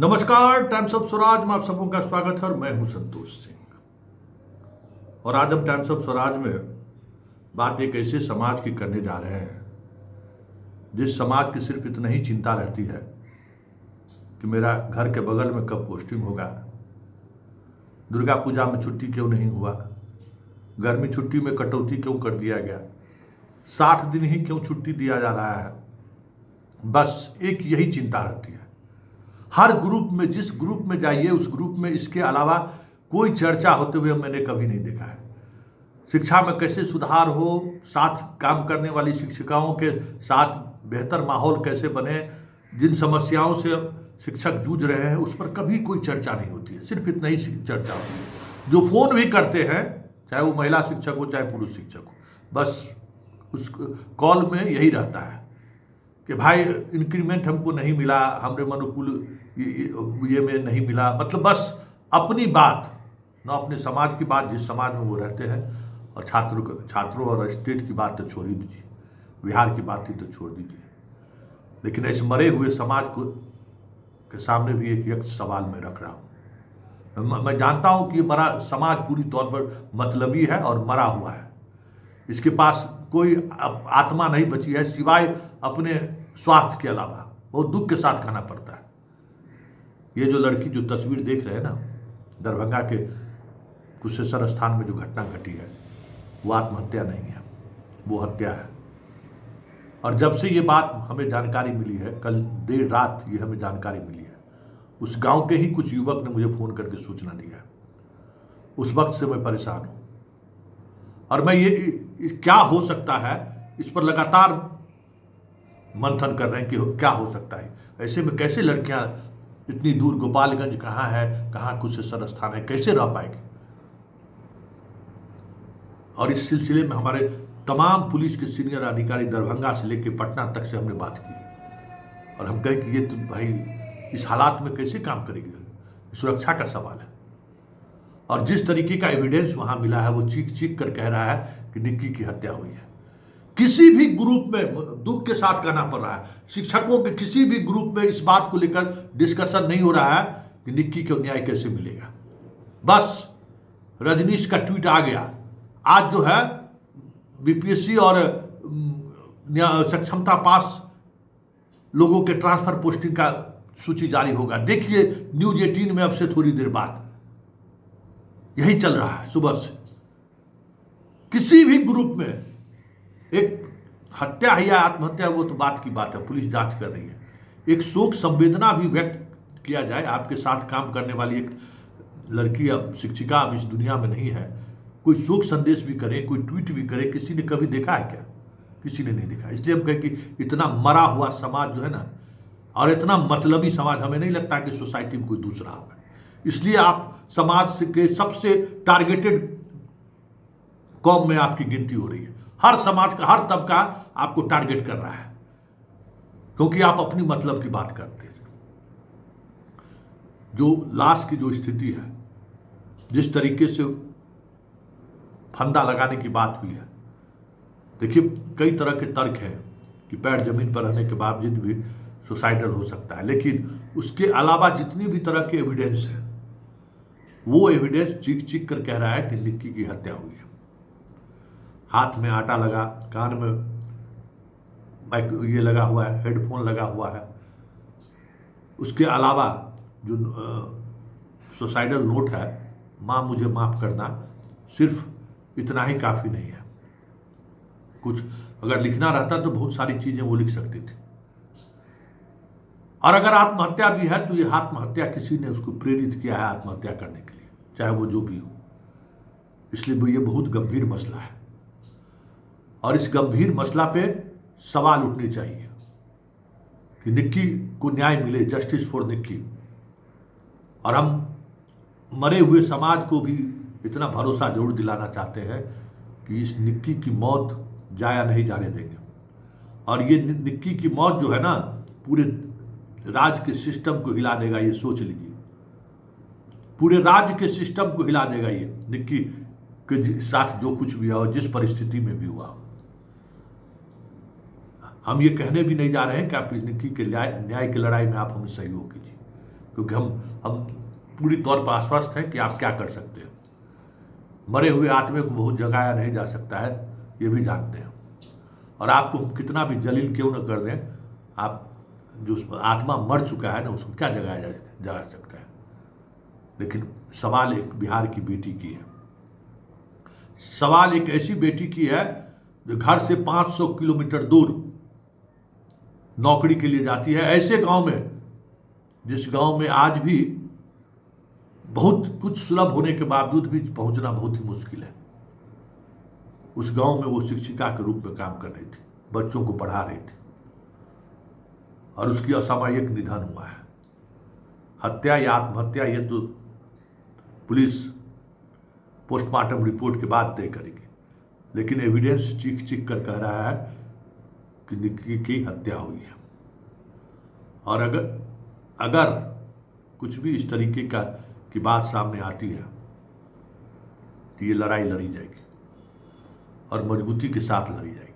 नमस्कार, times of Swaraj में आप सबों का स्वागत है और मैं हूं संतोष सिंह। और आज हम टाइम्स ऑफ स्वराज में बात एक ऐसे समाज की करने जा रहे हैं जिस समाज की सिर्फ इतना ही चिंता रहती है कि मेरा घर के बगल में कब पोस्टिंग होगा, दुर्गा पूजा में छुट्टी क्यों नहीं हुआ, गर्मी छुट्टी में कटौती क्यों कर दिया गया, 60 दिन ही क्यों छुट्टी दिया जा रहा है। बस एक यही चिंता रहती है। हर ग्रुप में, जिस ग्रुप में जाइए उस ग्रुप में इसके अलावा कोई चर्चा होते हुए मैंने कभी नहीं देखा है। शिक्षा में कैसे सुधार हो, साथ काम करने वाली शिक्षिकाओं के साथ बेहतर माहौल कैसे बने, जिन समस्याओं से शिक्षक जूझ रहे हैं उस पर कभी कोई चर्चा नहीं होती है। सिर्फ इतना ही चर्चा होती है। जो फोन भी करते हैं, चाहे वो महिला शिक्षक हो चाहे पुरुष शिक्षक हो, बस उस कॉल में यही रहता है कि भाई इंक्रीमेंट हमको नहीं मिला, हमरे अनुकूल ये में नहीं मिला। मतलब बस अपनी बात, ना अपने समाज की बात जिस समाज में वो रहते हैं, और छात्रों और स्टेट की बात तो छोड़ ही दीजिए, बिहार की बात ही तो छोड़ दीजिए। लेकिन ऐसे मरे हुए समाज को के सामने भी एक सवाल मैं रख रहा हूँ। मैं जानता हूँ कि ये मरा समाज पूरी तौर पर मतलबी है और मरा हुआ है। इसके पास कोई आत्मा नहीं बची है सिवाय अपने स्वार्थ के अलावा। बहुत दुख के साथ खाना पड़ता है। ये जो लड़की जो तस्वीर देख रहे हैं ना, दरभंगा के कुशेश्वर स्थान में जो घटना घटी है, वो आत्महत्या नहीं है, वो हत्या है। और जब से ये बात हमें जानकारी मिली है, कल देर रात ये हमें जानकारी मिली है, उस गांव के ही कुछ युवक ने मुझे फोन करके सूचना दी है। उस वक्त से मैं परेशान हूं और मैं ये क्या हो सकता है इस पर लगातार मंथन कर रहे हैं कि क्या हो सकता है। ऐसे में कैसे लड़कियां इतनी दूर, गोपालगंज कहाँ है, कहाँ कुशेश्वर स्थान है, कैसे रह पाएगी। और इस सिलसिले में हमारे तमाम पुलिस के सीनियर अधिकारी दरभंगा से लेकर पटना तक से हमने बात की और हम कहे कि ये तो भाई इस हालात में कैसे काम करेगी, सुरक्षा का सवाल है। और जिस तरीके का एविडेंस वहां मिला है, वो चीख चीख कर कह रहा है कि निक्की की हत्या हुई है। किसी भी ग्रुप में, दुख के साथ कहना पड़ रहा है, शिक्षकों के किसी भी ग्रुप में इस बात को लेकर डिस्कशन नहीं हो रहा है कि निक्की को न्याय कैसे मिलेगा। बस रजनीश का ट्वीट आ गया। आज जो है बीपीएससी और सक्षमता पास लोगों के ट्रांसफर पोस्टिंग का सूची जारी होगा। देखिए न्यूज 18 में अब से थोड़ी देर बाद यही चल रहा है सुबह से। किसी भी ग्रुप में एक हत्या है या आत्महत्या, वो तो बात की बात है, पुलिस जांच कर रही है। एक शोक संवेदना भी व्यक्त किया जाए। आपके साथ काम करने वाली एक लड़की, अब शिक्षिका अब इस दुनिया में नहीं है, कोई शोक संदेश भी करे, कोई ट्वीट भी करे। किसी ने कभी देखा है क्या? किसी ने नहीं देखा। इसलिए हम कहें कि इतना मरा हुआ समाज जो है ना, और इतना मतलबी समाज, हमें नहीं लगता कि सोसाइटी में कोई दूसरा होगा। इसलिए आप समाज के सबसे टारगेटेड कौम में आपकी गिनती हो रही है। हर समाज का, हर तबका आपको टारगेट कर रहा है, क्योंकि आप अपनी मतलब की बात करते हैं। जो लाश की जो स्थिति है, जिस तरीके से फंदा लगाने की बात हुई है, देखिए कई तरह के तर्क हैं कि पैर जमीन पर रहने के बावजूद भी सुसाइडल हो सकता है, लेकिन उसके अलावा जितनी भी तरह के एविडेंस है, वो एविडेंस चीख चीख कर कह रहा है कि निक्की की हत्या हुई है। हाथ में आटा लगा, कान में माइक ये लगा हुआ है, हेडफोन लगा हुआ है। उसके अलावा जो सुसाइडल नोट है, माँ मुझे माफ करना, सिर्फ इतना ही काफ़ी नहीं है। कुछ अगर लिखना रहता तो बहुत सारी चीज़ें वो लिख सकती थी। और अगर आत्महत्या भी है तो ये आत्महत्या किसी ने उसको प्रेरित किया है आत्महत्या करने के लिए, चाहे वो जो भी हो। इसलिए ये बहुत गंभीर मसला है और इस गंभीर मसला पे सवाल उठने चाहिए कि निक्की को न्याय मिले, जस्टिस फॉर निक्की। और हम मरे हुए समाज को भी इतना भरोसा जरूर दिलाना चाहते हैं कि इस निक्की की मौत जाया नहीं जाने देंगे। और ये निक्की की मौत जो है ना, पूरे राज्य के सिस्टम को हिला देगा, ये सोच लीजिए। पूरे राज्य के सिस्टम को हिला देगा ये निक्की के साथ जो कुछ भी हुआ, जिस परिस्थिति में भी हुआ। हम ये कहने भी नहीं जा रहे हैं कि आप निक्की के न्याय की लड़ाई में आप हमें सहयोग कीजिए, क्योंकि हम पूरी तौर पर आश्वस्त हैं कि आप क्या कर सकते हैं। मरे हुए आत्मे को बहुत जगाया नहीं जा सकता है, ये भी जानते हैं। और आपको कितना भी जलील क्यों न कर दें, आप जो आत्मा मर चुका है ना, उसको क्या जगा सकता है। लेकिन सवाल एक बिहार की बेटी की है, सवाल एक ऐसी बेटी की है जो घर से 500 किलोमीटर दूर नौकरी के लिए जाती है, ऐसे गांव में जिस गांव में आज भी बहुत कुछ सुलभ होने के बावजूद भी पहुंचना बहुत ही मुश्किल है। उस गांव में वो शिक्षिका के रूप में काम कर रही थी, बच्चों को पढ़ा रही थी, और उसकी असामयिक निधन हुआ है। हत्या या आत्महत्या ये तो पुलिस पोस्टमार्टम रिपोर्ट के बाद तय करेगी, लेकिन एविडेंस चीख चीख कर कह रहा है कि निक्की की हत्या हुई है। और अगर कुछ भी इस तरीके की बात सामने आती है तो ये लड़ाई लड़ी जाएगी और मजबूती के साथ लड़ी जाएगी।